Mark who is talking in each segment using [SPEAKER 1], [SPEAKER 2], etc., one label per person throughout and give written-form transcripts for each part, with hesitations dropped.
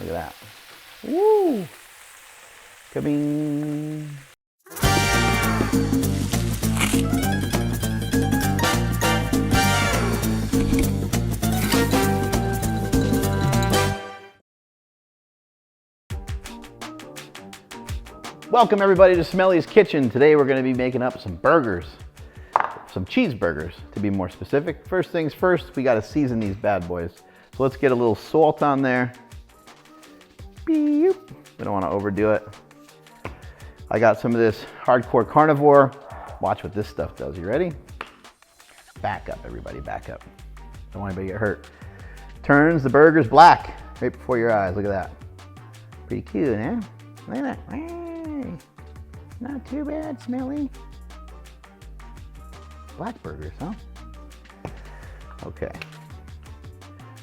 [SPEAKER 1] Look at that. Woo! Kabing! Welcome everybody to Smelly's Kitchen. Today we're going to be making up some burgers. Some cheeseburgers to be more specific. First things first, we got to season these bad boys. So let's get a little salt on there. Beep. We don't want to overdo it. I got some of this hardcore carnivore. Watch what this stuff does. You ready? Back up, everybody, back up. Don't want anybody to get hurt. Turns the burgers black right before your eyes. Look at that. Pretty cute, eh? Look at that. Hey. Not too bad, Smelly. Black burgers, huh? Okay.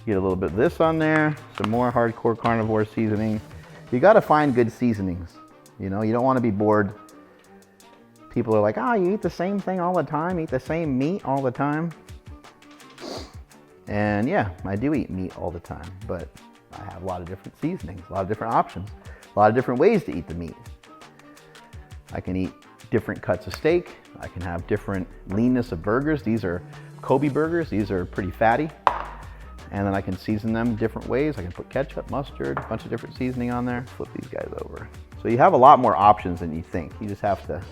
[SPEAKER 1] Get a little bit of this on there. Some more hardcore carnivore seasoning. You got to find good seasonings. You know, you don't want to be bored. People are like, oh, you eat the same thing all the time, eat the same meat all the time. And yeah, I do eat meat all the time, but I have a lot of different seasonings, a lot of different options, a lot of different ways to eat the meat. I can eat different cuts of steak. I can have different leanness of burgers. These are Kobe burgers. These are pretty fatty. And then I can season them different ways. I can put ketchup, mustard, a bunch of different seasoning on there. Flip these guys over. So you have a lot more options than you think. You just have to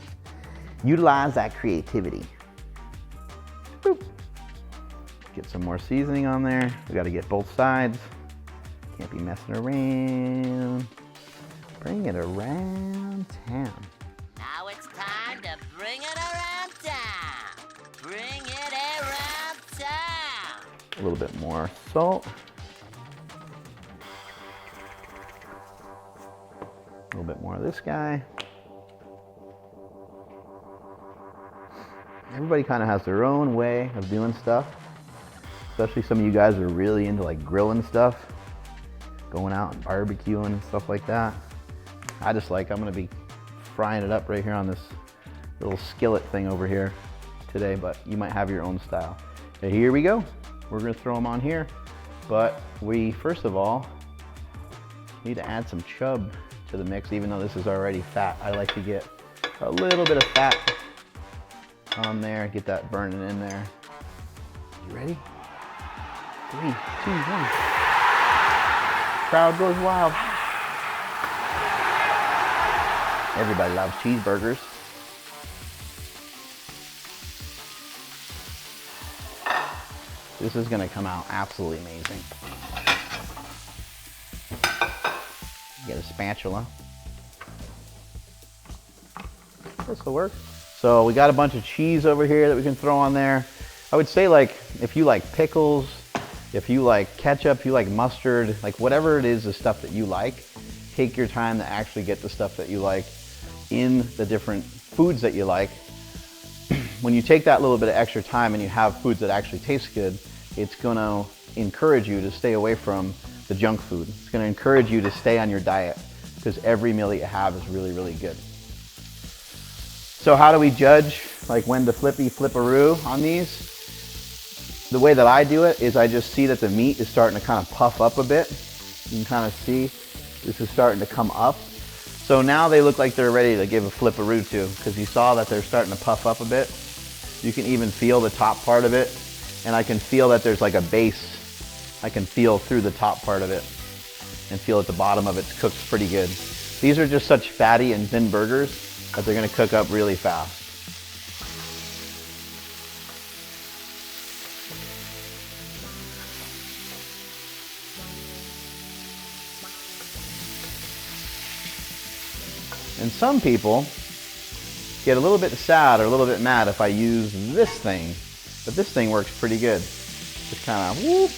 [SPEAKER 1] utilize that creativity. Boop. Get some more seasoning on there. We got to get both sides. Can't be messing around. Bring it around town.
[SPEAKER 2] Now it's time to bring it around town. Bring it around town.
[SPEAKER 1] A little bit more salt. A little bit more of this guy. Everybody kind of has their own way of doing stuff. Especially some of you guys are really into like grilling stuff. Going out and barbecuing and stuff like that. I'm gonna be frying it up right here on this little skillet thing over here today, but you might have your own style. So here we go. We're gonna throw them on here, but we first of all need to add some chub to the mix, even though this is already fat. I like to get a little bit of fat on there, get that burning in there. You ready? 3, 2, 1. Crowd goes wild. Everybody loves cheeseburgers. This is gonna come out absolutely amazing. Get a spatula. This will work. So we got a bunch of cheese over here that we can throw on there. I would say, like, if you like pickles, if you like ketchup, you like mustard, like whatever it is, the stuff that you like, take your time to actually get the stuff that you like in the different foods that you like. When you take that little bit of extra time and you have foods that actually taste good, it's gonna encourage you to stay away from the junk food. It's gonna encourage you to stay on your diet because every meal that you have is really, really good. So how do we judge like when to flipperoo on these? The way that I do it is I just see that the meat is starting to kind of puff up a bit. You can kind of see this is starting to come up. So now they look like they're ready to give a flipperoo to, because you saw that they're starting to puff up a bit. You can even feel the top part of it, and I can feel that there's like a base. I can feel through the top part of it and feel at the bottom of it's cooked pretty good. These are just such fatty and thin burgers that they're gonna cook up really fast. And some people get a little bit sad or a little bit mad if I use this thing, but this thing works pretty good. Just kind of whoop.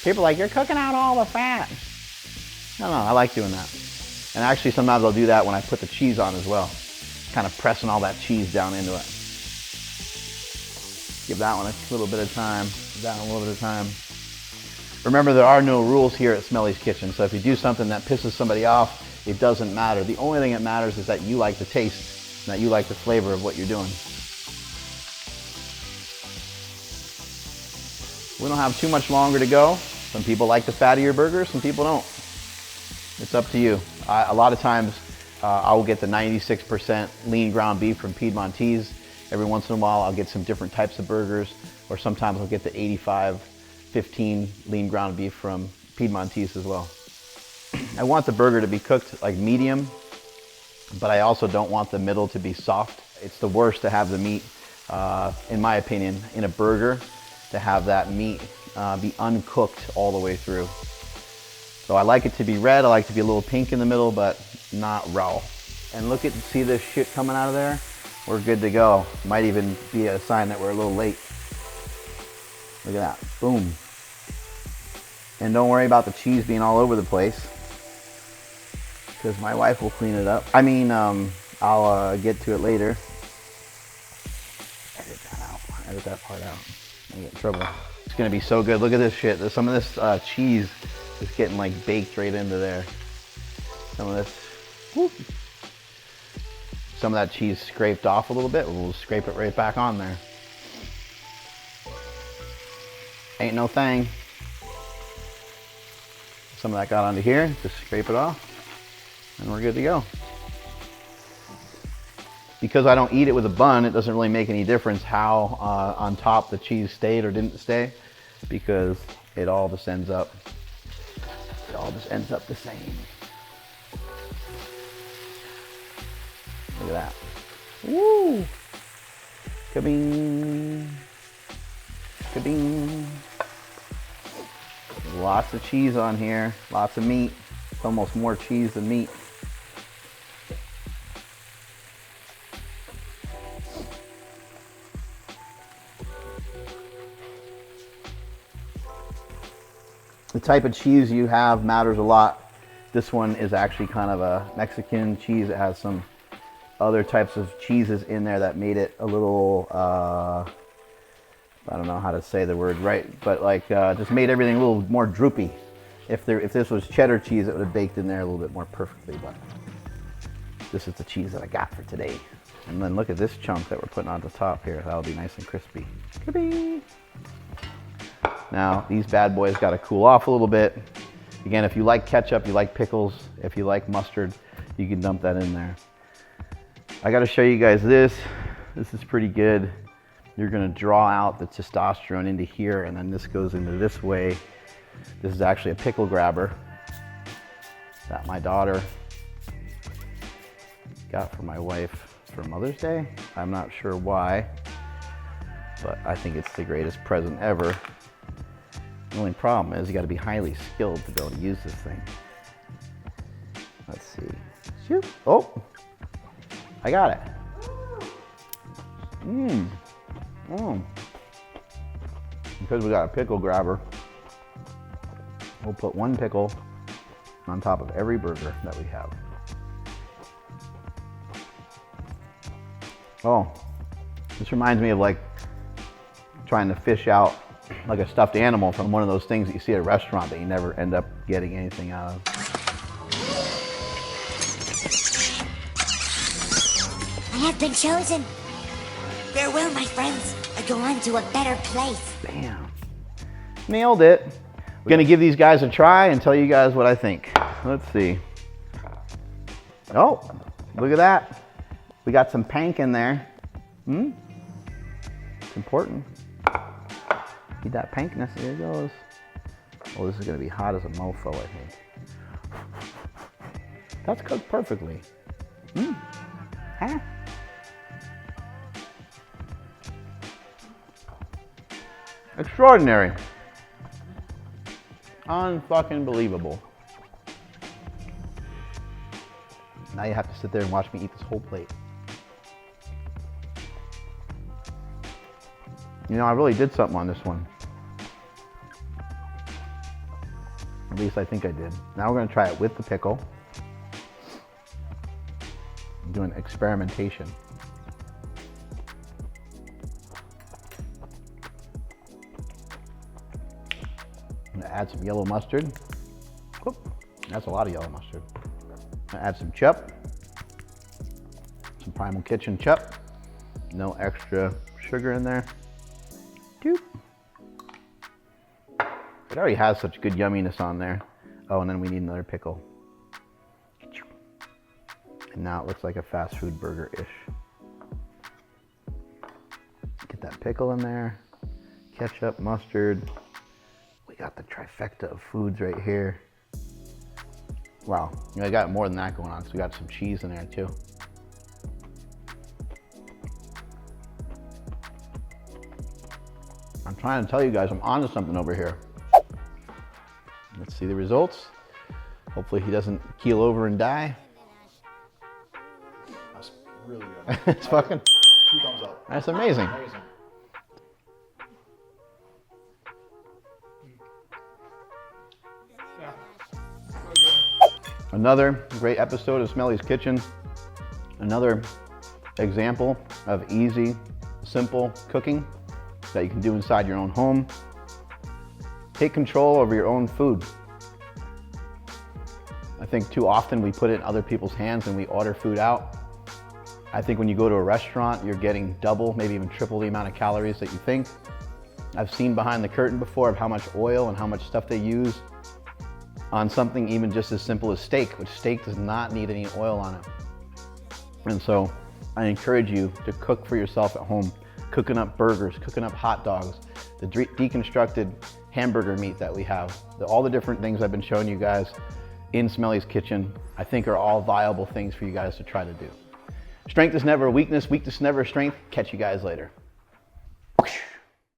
[SPEAKER 1] People are like, you're cooking out all the fat. No, I like doing that. And actually sometimes I'll do that when I put the cheese on as well. Kind of pressing all that cheese down into it. Give that one a little bit of time. Give that one a little bit of time. Remember, there are no rules here at Smelly's Kitchen, so if you do something that pisses somebody off, it doesn't matter. The only thing that matters is that you like the taste and that you like the flavor of what you're doing. We don't have too much longer to go. Some people like the fattier burgers, some people don't. It's up to you. A lot of times I will get the 96% lean ground beef from Piedmontese. Every once in a while I'll get some different types of burgers, or sometimes I'll get the 85-15 lean ground beef from Piedmontese as well. I want the burger to be cooked like medium, but I also don't want the middle to be soft. It's the worst to have the meat, in my opinion, in a burger, to have that meat be uncooked all the way through. So I like it to be red, I like it to be a little pink in the middle, but not raw. And look at, see this shit coming out of there? We're good to go. Might even be a sign that we're a little late. Look at that, boom. And don't worry about the cheese being all over the place, because my wife will clean it up. I mean, I'll get to it later. Edit that out, edit that part out. I get in trouble. It's gonna be so good. Look at this shit. Some of this cheese is getting like baked right into there. Some of this, whoop. Some of that cheese scraped off a little bit. We'll scrape it right back on there. Ain't no thing. Some of that got onto here. Just scrape it off, and we're good to go. Because I don't eat it with a bun, it doesn't really make any difference how on top the cheese stayed or didn't stay, because it all just ends up. It all just ends up the same. Look at that. Woo! Kabing! Kabing! Lots of cheese on here. Lots of meat. It's almost more cheese than meat. The type of cheese you have matters a lot. This one is actually kind of a Mexican cheese. It has some other types of cheeses in there that made it a little, I don't know how to say the word right, but like just made everything a little more droopy. If this was cheddar cheese, it would have baked in there a little bit more perfectly, but this is the cheese that I got for today. And then look at this chunk that we're putting on the top here. That'll be nice and crispy. Ka-bing! Now, these bad boys got to cool off a little bit. Again, if you like ketchup, you like pickles, if you like mustard, you can dump that in there. I got to show you guys this. This is pretty good. You're going to draw out the testosterone into here, and then this goes into this way. This is actually a pickle grabber that my daughter got for my wife for Mother's Day. I'm not sure why, but I think it's the greatest present ever. The only problem is you got to be highly skilled to be able to use this thing. Let's see. Shoot. Oh, I got it. Because we got a pickle grabber, we'll put one pickle on top of every burger that we have. Oh, this reminds me of like trying to fish out like a stuffed animal from one of those things that you see at a restaurant that you never end up getting anything out of.
[SPEAKER 3] I have been chosen. Farewell, my friends. I go on to a better place.
[SPEAKER 1] Bam. Nailed it. I'm gonna give these guys a try and tell you guys what I think. Let's see. Oh, look at that. We got some pank in there. It's important. Need that pankness. There it goes. Oh, this is gonna be hot as a mofo, I think. That's cooked perfectly. Huh? Extraordinary. Unfucking believable. Now you have to sit there and watch me eat this whole plate. You know, I really did something on this one. At least I think I did. Now we're gonna try it with the pickle. I'm doing experimentation. I'm gonna add some yellow mustard. Whoop, that's a lot of yellow mustard. I'm gonna add some chup. Some Primal Kitchen chup. No extra sugar in there. Doop. It already has such good yumminess on there. Oh, and then we need another pickle. And now it looks like a fast food burger-ish. Get that pickle in there, ketchup, mustard. We got the trifecta of foods right here. Wow, I got more than that going on because we got some cheese in there too. I'm trying to tell you guys I'm onto something over here. Let's see the results. Hopefully he doesn't keel over and die.
[SPEAKER 4] That's really good.
[SPEAKER 1] It's fucking...
[SPEAKER 4] 2 thumbs up.
[SPEAKER 1] That's amazing.
[SPEAKER 4] Amazing.
[SPEAKER 1] Another great episode of Smelly's Kitchen. Another example of easy, simple cooking that you can do inside your own home. Take control over your own food. I think too often we put it in other people's hands and we order food out. I think when you go to a restaurant, you're getting double, maybe even triple the amount of calories that you think. I've seen behind the curtain before of how much oil and how much stuff they use on something even just as simple as steak, which steak does not need any oil on it. And so I encourage you to cook for yourself at home, cooking up burgers, cooking up hot dogs, the deconstructed hamburger meat that we have, all the different things I've been showing you guys in Smelly's Kitchen, I think are all viable things for you guys to try to do. Strength is never a weakness, weakness is never a strength. Catch you guys later.